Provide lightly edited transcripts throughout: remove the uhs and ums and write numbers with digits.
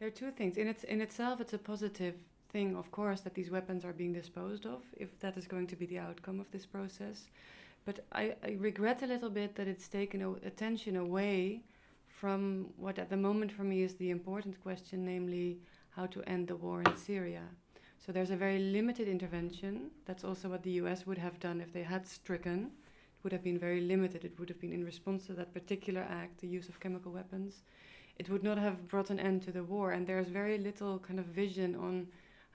There are two things. In itself, it's a positive thing, of course, that these weapons are being disposed of, if that is going to be the outcome of this process. But I regret a little bit that it's taken attention away from what at the moment for me is the important question, namely how to end the war in Syria. So there's a very limited intervention. That's also what the US would have done if they had stricken. It would have been very limited. It would have been in response to that particular act, the use of chemical weapons. It would not have brought an end to the war. And there's very little kind of vision on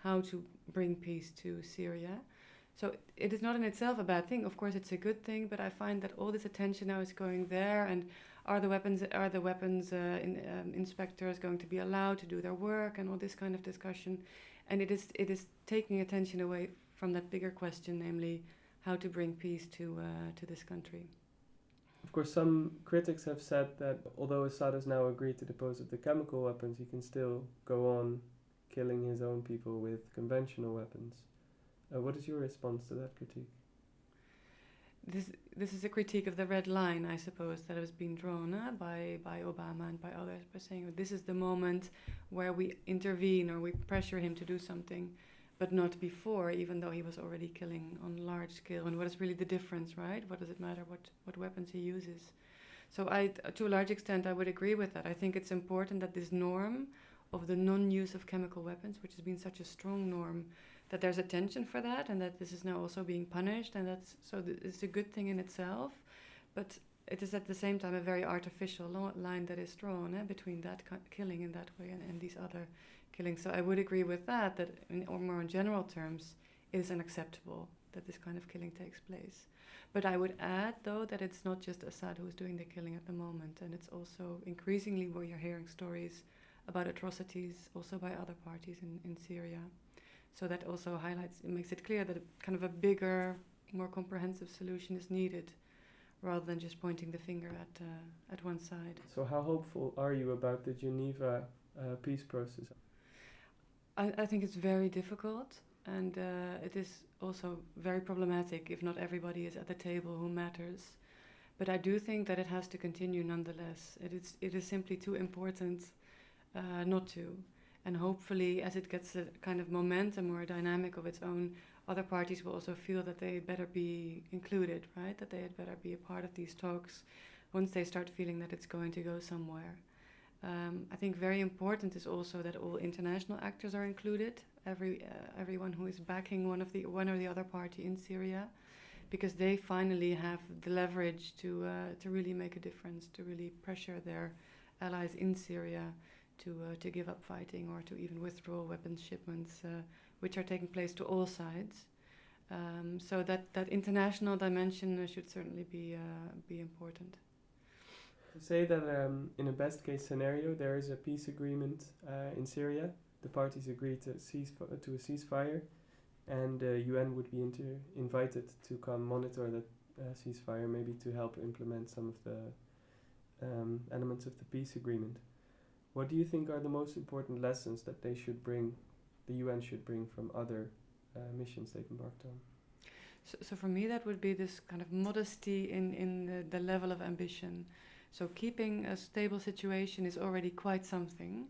how to bring peace to Syria. So it is not in itself a bad thing. Of course, it's a good thing, but I find that all this attention now is going there. And are the weapons inspectors going to be allowed to do their work, and all this kind of discussion? And it is taking attention away from that bigger question, namely how to bring peace to this country. Of course, some critics have said that although Assad has now agreed to dispose of the chemical weapons, he can still go on killing his own people with conventional weapons. What is your response to that critique? This is a critique of the red line, I suppose, that has been drawn by Obama and by others, by saying that this is the moment where we intervene or we pressure him to do something, but not before, even though he was already killing on large scale. And what is really the difference, right? What does it matter what weapons he uses? So to a large extent, I would agree with that. I think it's important that this norm of the non-use of chemical weapons, which has been such a strong norm, that there's attention for that, and that this is now also being punished, and it's a good thing in itself, but it is at the same time a very artificial line that is drawn between that killing in that way and these other killings. So I would agree with that or more in general terms, it is unacceptable that this kind of killing takes place. But I would add, though, that it's not just Assad who is doing the killing at the moment, and it's also increasingly where you're hearing stories about atrocities also by other parties in Syria. So that also makes it clear that kind of a bigger, more comprehensive solution is needed, rather than just pointing the finger at one side. So how hopeful are you about the Geneva peace process? I think it's very difficult, and it is also very problematic if not everybody is at the table who matters. But I do think that it has to continue nonetheless. It is simply too important not to. And hopefully, as it gets a kind of momentum or a dynamic of its own, other parties will also feel that they better be included, right? That they had better be a part of these talks once they start feeling that it's going to go somewhere. I think very important is also that all international actors are included, everyone who is backing one or the other party in Syria, because they finally have the leverage to really make a difference, to really pressure their allies in Syria to give up fighting or to even withdraw weapons shipments, which are taking place to all sides. So that international dimension should certainly be important. Say that in a best case scenario there is a peace agreement in Syria. The parties agree to a ceasefire, and the UN would be invited to come monitor that ceasefire, maybe to help implement some of the elements of the peace agreement. What do you think are the most important lessons that the UN should bring from other missions they've embarked on? So for me, that would be this kind of modesty in the level of ambition. So keeping a stable situation is already quite something.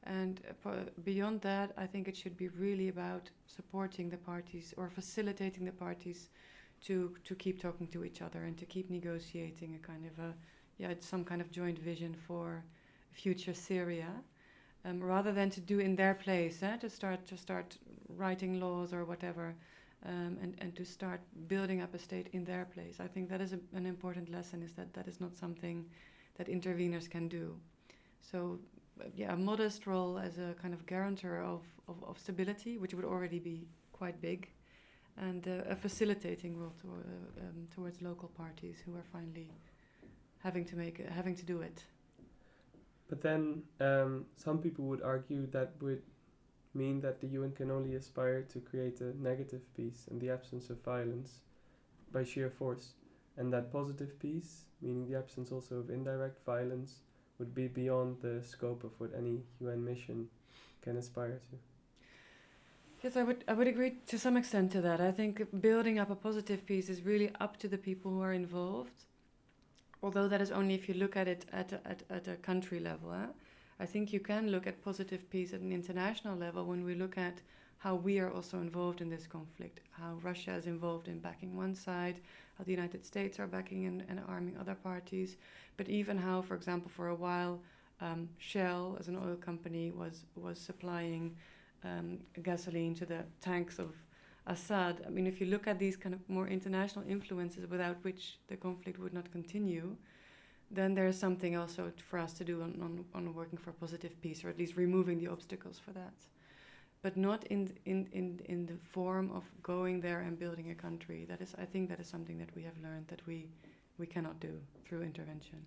And beyond that, I think it should be really about supporting the parties or facilitating the parties to keep talking to each other and to keep negotiating a kind of some kind of joint vision for future Syria, rather than to do in their place, to start writing laws or whatever, and to start building up a state in their place. I think that is an important lesson, is that is not something that interveners can do. So a modest role as a kind of guarantor of stability, which would already be quite big, and a facilitating role towards local parties who are finally having to do it. But then some people would argue that would mean that the UN can only aspire to create a negative peace in the absence of violence by sheer force, and that positive peace, meaning the absence also of indirect violence, would be beyond the scope of what any UN mission can aspire to. Yes, I would agree to some extent to that. I think building up a positive peace is really up to the people who are involved. Although that is only if you look at it at a country level. I think you can look at positive peace at an international level when we look at how we are also involved in this conflict, how Russia is involved in backing one side, how the United States are backing and arming other parties, but even how, for example, for a while, Shell, as an oil company, was supplying gasoline to the tanks of Assad. I mean, if you look at these kind of more international influences without which the conflict would not continue, then there's something also for us to do on working for positive peace, or at least removing the obstacles for that. But not in the form of going there and building a country. I think that is something that we have learned that we cannot do through intervention.